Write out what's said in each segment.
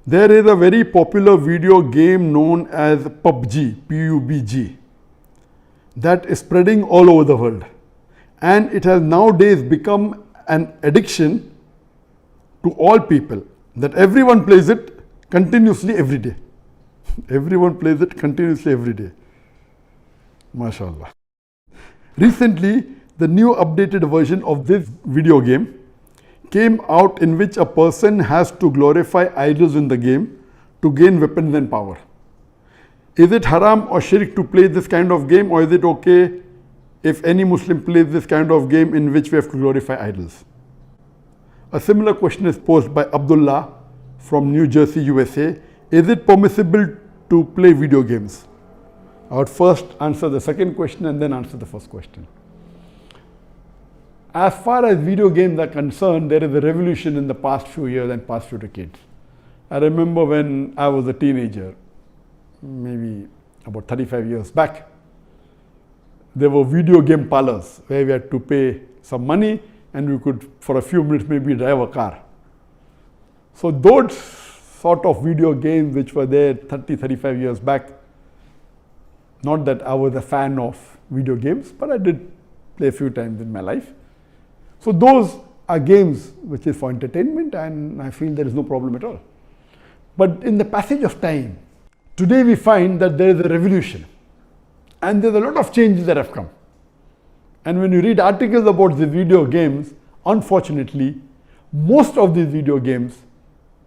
There is a very popular video game known as PubG, P-U-B-G, that is spreading all over the world. And it has nowadays become an addiction to all people, that everyone plays it continuously every day. Everyone plays it continuously every day. MashaAllah. Recently, the new updated version of this video game came out, in which a person has to glorify idols in the game to gain weapons and power. Is it haram or shirk to play this kind of game, or is it okay if any Muslim plays this kind of game in which we have to glorify idols? A similar question is posed by Abdullah from New Jersey, USA. Is it permissible to play video games? I would first answer the second question and then answer the first question. As far as video games are concerned, there is a revolution in the past few years and past few decades. I remember when I was a teenager, maybe about 35 years back, there were video game parlors where we had to pay some money and we could, for a few minutes, maybe drive a car. So those sort of video games which were there 30, 35 years back, not that I was a fan of video games, but I did play a few times in my life. So those are games which is for entertainment, and I feel there is no problem at all. But in the passage of time, today we find that there is a revolution and there's a lot of changes that have come. And when you read articles about the video games, unfortunately, most of these video games,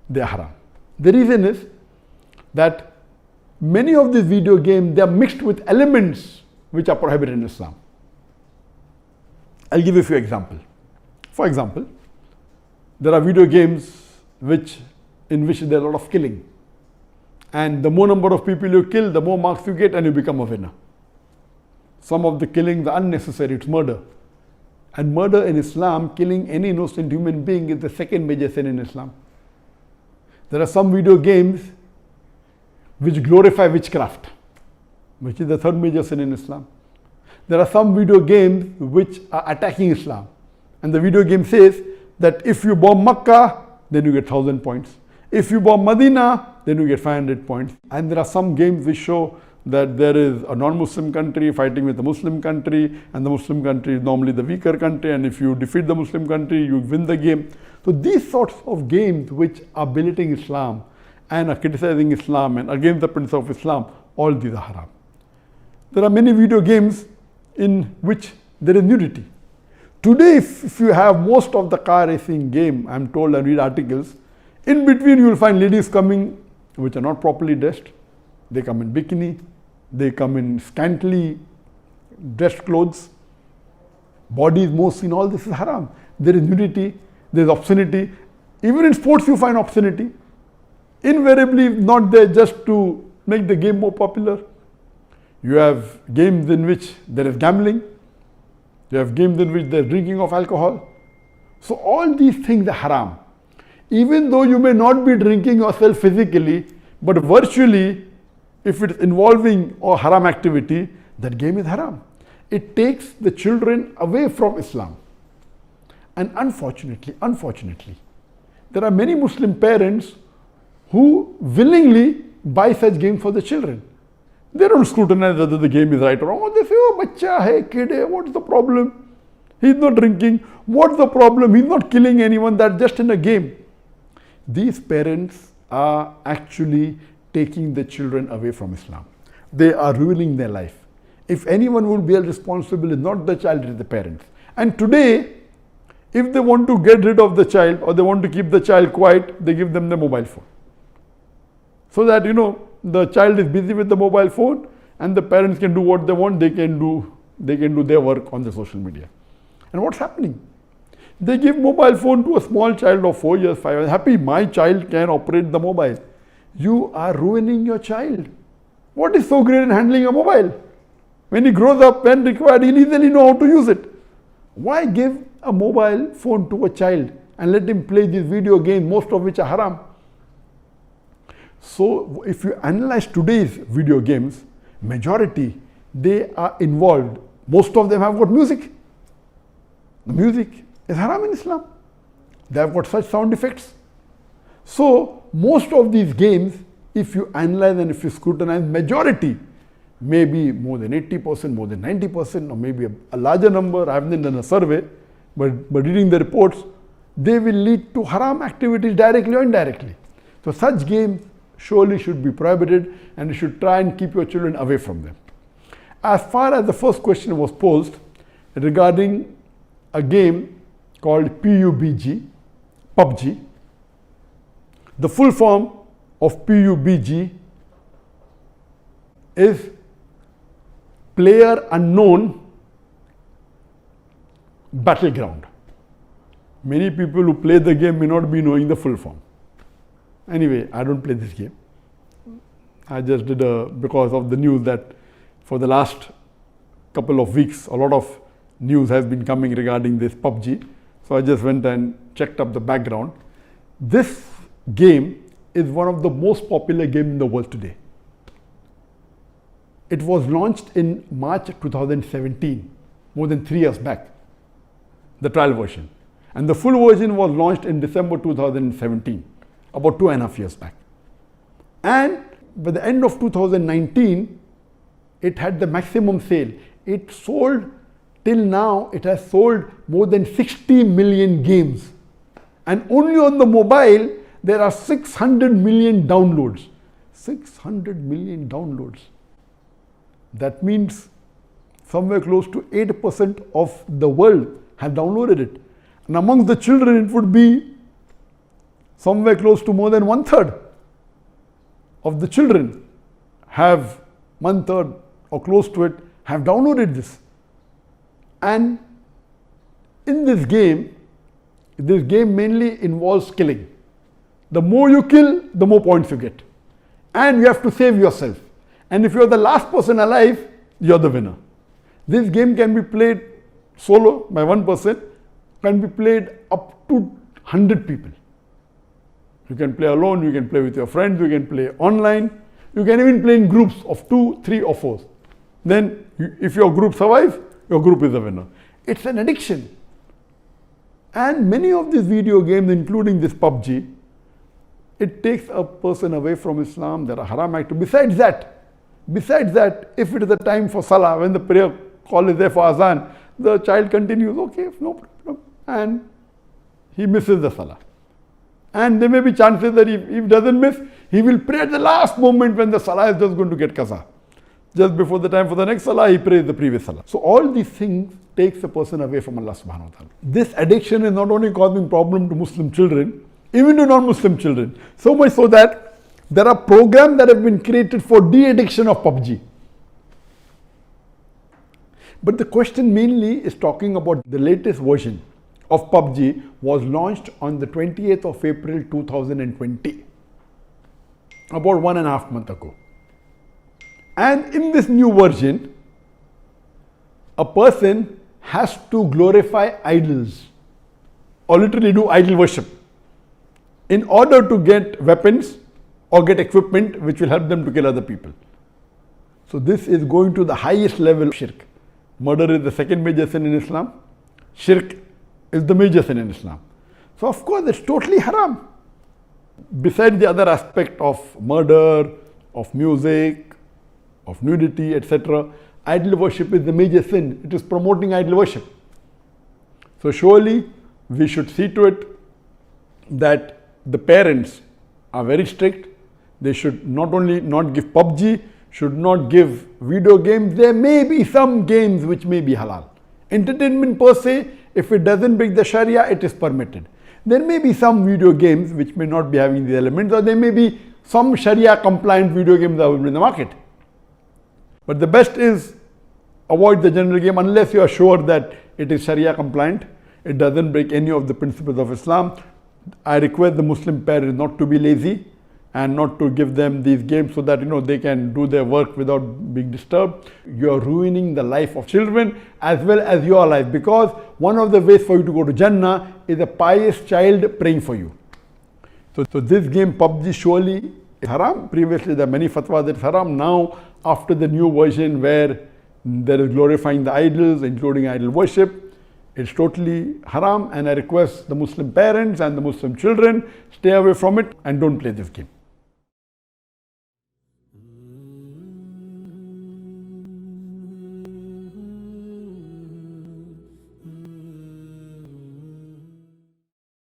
they are haram. The reason is that many of these video games, they are mixed with elements which are prohibited in Islam. I'll give you a few examples. For example, there are video games in which there is a lot of killing. And the more number of people you kill, the more marks you get and you become a winner. Some of the killings are unnecessary, it's murder. And murder in Islam, killing any innocent human being, is the second major sin in Islam. There are some video games which glorify witchcraft, which is the third major sin in Islam. There are some video games which are attacking Islam. And the video game says that if you bomb Makkah, then you get 1,000 points. If you bomb Medina, then you get 500 points. And there are some games which show that there is a non-Muslim country fighting with a Muslim country, and the Muslim country is normally the weaker country, and if you defeat the Muslim country, you win the game. So these sorts of games which are belittling Islam and are criticizing Islam and against the principle of Islam, all these are haram. There are many video games in which there is nudity. Today, if you have most of the car racing game, I'm told, and read articles, in between you will find ladies coming which are not properly dressed. They come in bikini, they come in scantily dressed clothes, bodies most seen, all this is haram. There is nudity, there is obscenity. Even in sports you find obscenity. Invariably not there just to make the game more popular. You have games in which there is gambling. You have games in which there is drinking of alcohol. So all these things are haram. Even though you may not be drinking yourself physically, but virtually, if it is involving a haram activity, that game is haram. It takes the children away from Islam. And unfortunately, there are many Muslim parents who willingly buy such games for the children. They don't scrutinize whether the game is right or wrong. They say, oh, bacha hai, kid hai, what's the problem? He's not drinking. What's the problem? He's not killing anyone. That's just in a game. These parents are actually taking the children away from Islam. They are ruining their life. If anyone will be responsible, it's not the child, it's the parents. And today, if they want to get rid of the child or they want to keep the child quiet, they give them the mobile phone. So that, the child is busy with the mobile phone and the parents can do what they want, they can do their work on the social media. And what's happening? They give mobile phone to a small child of 4 years, 5 years. Happy, my child can operate the mobile. You are ruining your child. What is so great in handling a mobile? When he grows up, when required, he'll easily know how to use it. Why give a mobile phone to a child and let him play these video games, most of which are haram? So if you analyze today's video games, majority, they are involved. Most of them have got music. The music is haram in Islam. They have got such sound effects. So most of these games, if you analyze and if you scrutinize, majority, maybe more than 80%, more than 90%, or maybe a larger number, I haven't done a survey, but reading the reports, they will lead to haram activities directly or indirectly. So such games surely should be prohibited, and you should try and keep your children away from them. As far as the first question was posed regarding a game called PubG, the full form of PUBG is Player Unknown Battleground. Many people who play the game may not be knowing the full form. Anyway, I don't play this game. I just did because of the news that for the last couple of weeks, a lot of news has been coming regarding this PubG. So I just went and checked up the background. This game is one of the most popular games in the world today. It was launched in March 2017, more than 3 years back, the trial version. And the full version was launched in December 2017, about 2.5 years back. And by the end of 2019, it had the maximum sale. It sold, till now, it has sold more than 60 million games. And only on the mobile, there are 600 million downloads. 600 million downloads. That means somewhere close to 8% of the world have downloaded it. And amongst the children, it would be somewhere close to more than 1/3 of the children have 1/3 or close to it have downloaded this. And in this game mainly involves killing. The more you kill, the more points you get. And you have to save yourself. And if you're the last person alive, you're the winner. This game can be played solo by one person, can be played up to 100 people. You can play alone, you can play with your friends, you can play online, you can even play in groups of 2, 3 or 4. Then if your group survives, your group is the winner. It's an addiction. And many of these video games, including this PubG, it takes a person away from Islam. There are haram activities. Besides that, if it is the time for Salah, when the prayer call is there for Azan, the child continues, okay, no problem, and he misses the Salah. And there may be chances that if he doesn't miss, he will pray at the last moment when the Salah is just going to get qaza. Just before the time for the next Salah, he prays the previous Salah. So all these things takes a person away from Allah subhanahu wa ta'ala. This addiction is not only causing problem to Muslim children, even to non-Muslim children. So much so that there are programs that have been created for de-addiction of PubG. But the question mainly is talking about the latest version of PubG was launched on the 28th of April 2020, about 1.5 months ago. And in this new version, a person has to glorify idols or literally do idol worship in order to get weapons or get equipment which will help them to kill other people. So this is going to the highest level of shirk. Murder is the second major sin in Islam. Shirk is the major sin in Islam. So of course it's totally haram. Besides the other aspect of murder, of music, of nudity, etc., idol worship is the major sin. It is promoting idol worship. So surely we should see to it that the parents are very strict. They should not only not give PubG, should not give video games. There may be some games which may be halal. Entertainment per se, if it doesn't break the Sharia, it is permitted. There may be some video games which may not be having the elements, or there may be some Sharia compliant video games available in the market. But the best is avoid the general game unless you are sure that it is Sharia compliant. It doesn't break any of the principles of Islam. I request the Muslim parents not to be lazy and not to give them these games so that they can do their work without being disturbed. You are ruining the life of children as well as your life, because one of the ways for you to go to Jannah is a pious child praying for you. So this game PubG surely is haram. Previously there are many fatwas that it's haram. Now after the new version where there is glorifying the idols, including idol worship, It's totally haram, and I request the Muslim parents and the Muslim children, stay away from it and don't play this game.